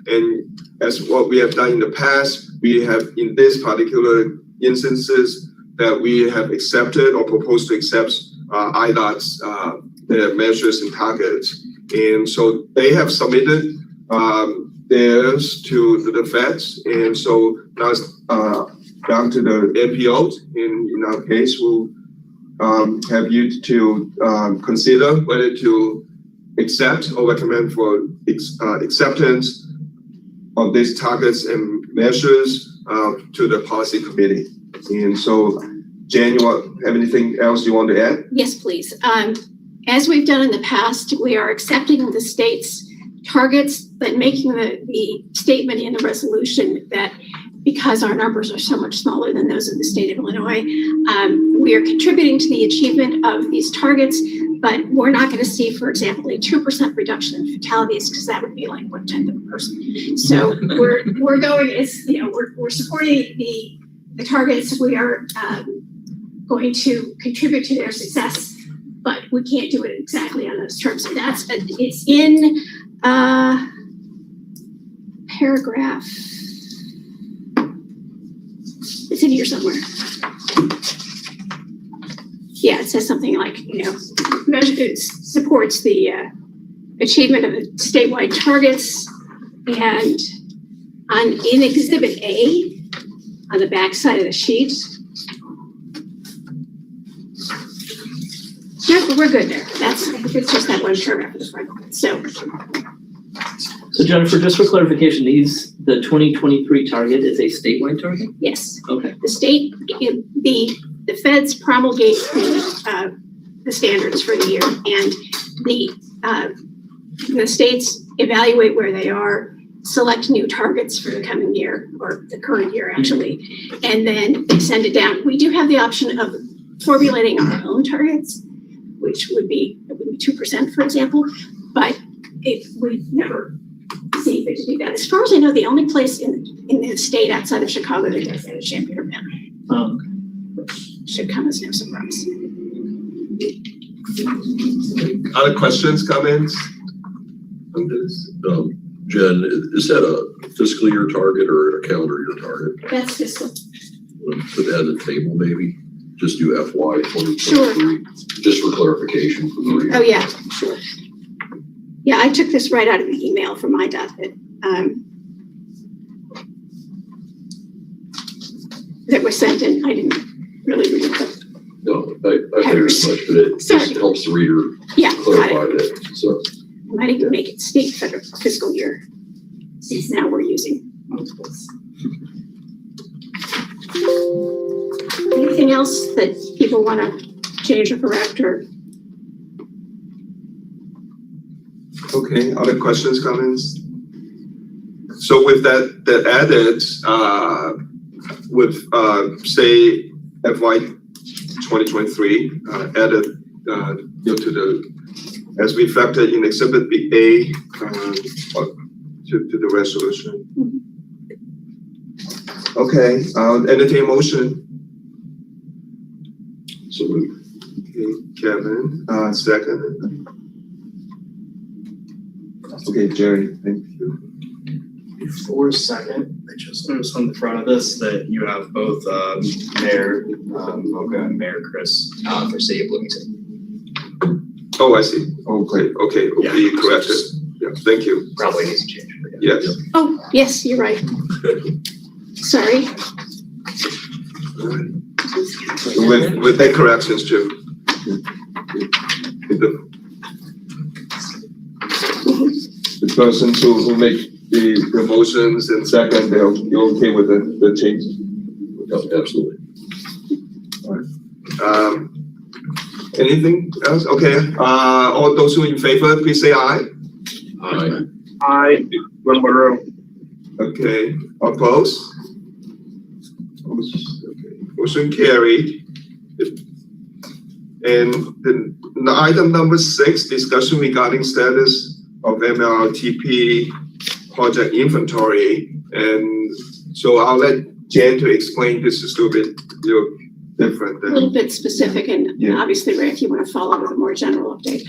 And as what we have done in the past, we have in this particular instances that we have accepted or proposed to accept IDOT's their measures and targets. And so they have submitted theirs to the feds. And so now it's down to the NPOs. In our case, we'll have you to consider whether to accept or recommend for acceptance of these targets and measures to the policy committee. And so, Jan, you have anything else you want to add? Yes, please. As we've done in the past, we are accepting the state's targets, but making the statement in the resolution that because our numbers are so much smaller than those of the state of Illinois, we are contributing to the achievement of these targets, but we're not going to see, for example, a 2% reduction in fatalities because that would be like 1/10 of a person. So we're going, we're supporting the targets. We are going to contribute to their success, but we can't do it exactly on those terms. And it's in paragraph. It's in here somewhere. Yeah, it says something like, it supports the achievement of the statewide targets. And in Exhibit A, on the back side of the sheet, yeah, we're good there. It's just that one paragraph at the front. So Jennifer, just for clarification, the 2023 target is a statewide target? Yes. Okay. The state, the feds promulgate the standards for the year, and the states evaluate where they are, select new targets for the coming year, or the current year actually, and then they send it down. We do have the option of formulating our own targets, which would be 2%, for example, but we've never seen fit to do that. As far as I know, the only place in the state outside of Chicago that does that is Champaign Urbana. Which should come as no surprise. Other questions, comments on this? Jen, is that a fiscal year target or a calendar year target? That's fiscal. Put that in the table, maybe. Just do FY 2023. Sure. Just for clarification for the reader. Oh yeah, sure. Yeah, I took this right out of the email from IDOT that was sent in. I didn't really read it. No, I figured as much, but it just helps the reader clarify that. So I might even make it state federal fiscal year, since now we're using multiples. Anything else that people want to change or correct or? Okay, other questions, comments? So with that added, with say FY 2023 added to the, as we factored in Exhibit A to the resolution. Mm-hmm. Okay, entertain motion. So moved. Okay, Kevin, second. Okay, Jerry, thank you. Before second, I just noticed on the front of this that you have both Mayor Mocha and Mayor Chris for City of Bloomington. Oh, I see. Okay, will Yeah. be corrected. Yeah, thank you. Probably needs to change. But yeah. Yes. Oh, yes, you're right. Sorry. With that corrections too. The persons who make the motions and second, you're okay with the change? Absolutely. All right. Anything else? Okay. All those who are in favor, please say aye. Aye. Aye. Okay. Opposed? Okay. Motion carried. And the item number 6, discussion regarding status of MLRTP project inventory. And so I'll let Jen to explain this is a little bit different. A little bit specific, and Yeah. obviously, Ray, if you want to follow with a more general update.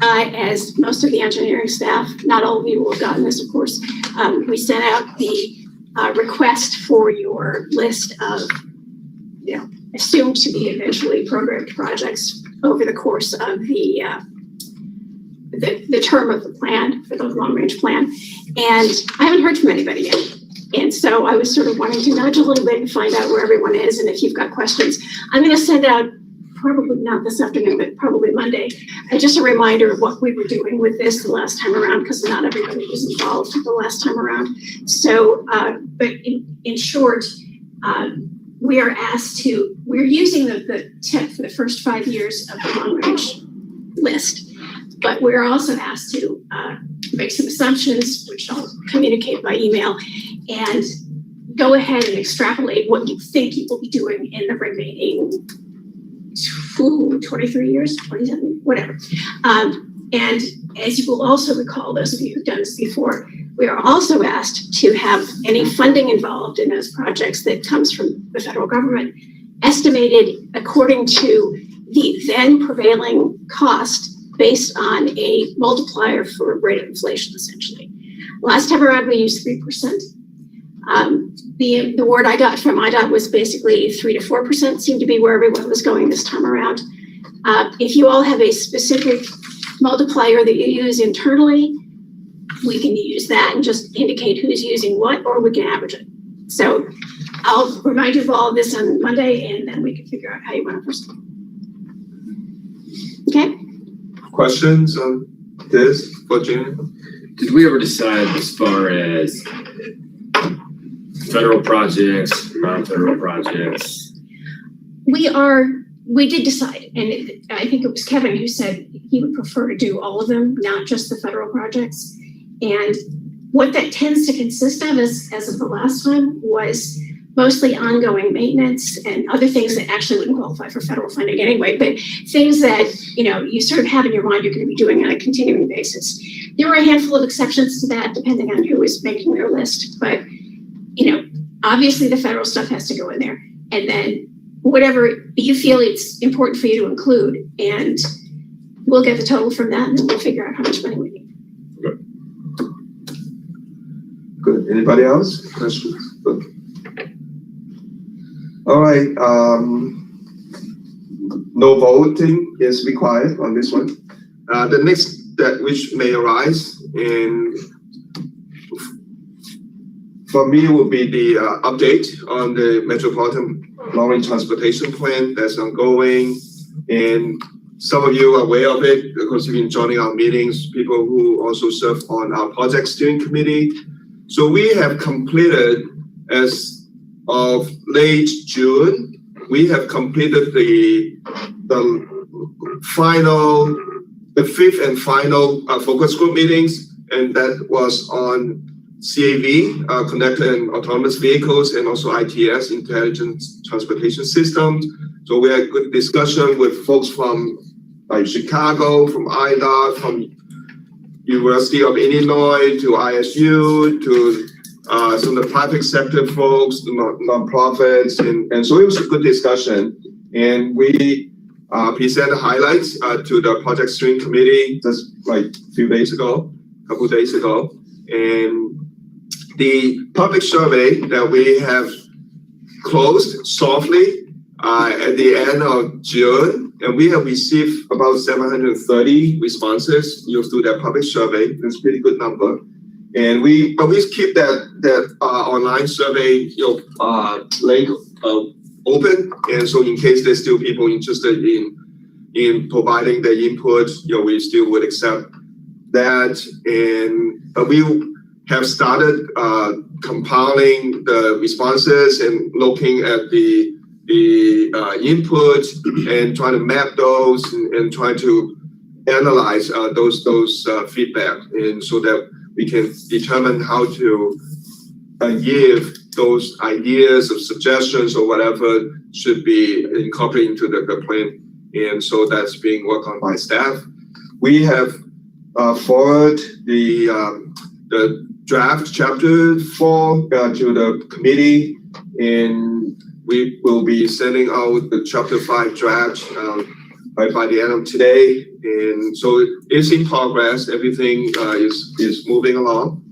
as most of the engineering staff, not all of you will have gotten this, of course, we sent out the request for your list of, assumed to be eventually programmed projects over the course of the term of the plan, for the long-range plan. And I haven't heard from anybody yet. And so I was sort of wanting to nudge a little bit and find out where everyone is, and if you've got questions. I'm going to send out, probably not this afternoon, but probably Monday, just a reminder of what we were doing with this the last time around, because not everybody was involved the last time around. So, but in short, we're using the TIP for the first 5 years of the long-range list, but we're also asked to make some assumptions, which I'll communicate by email, and go ahead and extrapolate what you think you will be doing in the remaining 23 years, 27, whatever. And as you will also recall, those of you who've done this before, we are also asked to have any funding involved in those projects that comes from the federal government estimated according to the then prevailing cost based on a multiplier for rate of inflation, essentially. Last time around, we used 3%. The word I got from IDOT was basically 3 to 4% seemed to be where everyone was going this time around. If you all have a specific multiplier that you use internally, we can use that and just indicate who's using what, or we can average it. So I'll remind you of all of this on Monday, and then we can figure out how you want to proceed. Okay? Questions on this for Jane? Did we ever decide as far as federal projects, non-federal projects? We did decide, and I think it was Kevin who said he would prefer to do all of them, not just the federal projects. And what that tends to consist of, as of the last time, was mostly ongoing maintenance and other things that actually wouldn't qualify for federal funding anyway, but things that, you sort of have in your mind you're going to be doing on a continuing basis. There were a handful of exceptions to that, depending on who was making their list, but, obviously the federal stuff has to go in there. And then whatever you feel it's important for you to include, and we'll get the total from that, and then we'll figure out how much money we need. Good. Anybody else? Questions? Good. All right. No voting is required on this one. The next that which may arise, and for me, will be the update on the Metropolitan Long-Range Transportation Plan that's ongoing. And some of you are aware of it because you've been joining our meetings, people who also serve on our project steering committee. So we have completed, as of late June, we have completed the fifth and final focus group meetings, and that was on CAV, Connected and Autonomous Vehicles, and also ITS, Intelligent Transportation Systems. So we had good discussion with folks from Chicago, from IDOT, from University of Illinois, to ISU, to some of the private sector folks, nonprofits, and so it was a good discussion. And we presented highlights to the project steering committee just like a couple days ago. And the public survey that we have closed softly at the end of June, and we have received about 730 responses through that public survey. That's a pretty good number. And we keep that online survey link open, and so in case there's still people interested in providing their input, we still would accept that. But we have started compiling the responses and looking at the input and trying to map those and trying to analyze those feedback, and so that we can determine how to give those ideas or suggestions or whatever should be incorporated into the plan. And so that's being worked on by staff. We have forwarded the draft chapter 4 to the committee, and we will be sending out the chapter 5 draft by the end of today. And so it's in progress. Everything is moving along.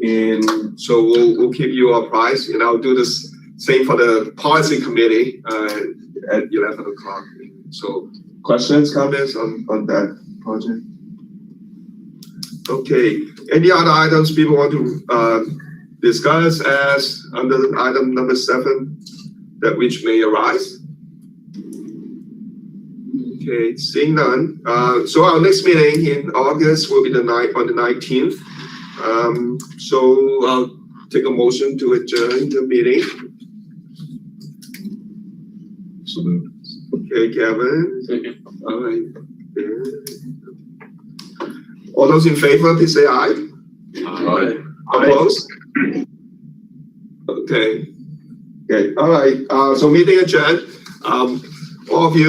And so we'll keep you apprised, and I'll do this same for the policy committee at 11 o'clock. So questions, comments on that project? Okay, any other items people want to discuss as under item number 7 that which may arise? Okay, seeing none. So our next meeting in August will be on the 19th. So I'll take a motion to adjourn the meeting. So moved. Okay, Kevin. All right. All those in favor, please say aye. Aye. Opposed? Okay. Okay. All right. So meeting adjourned. All of you.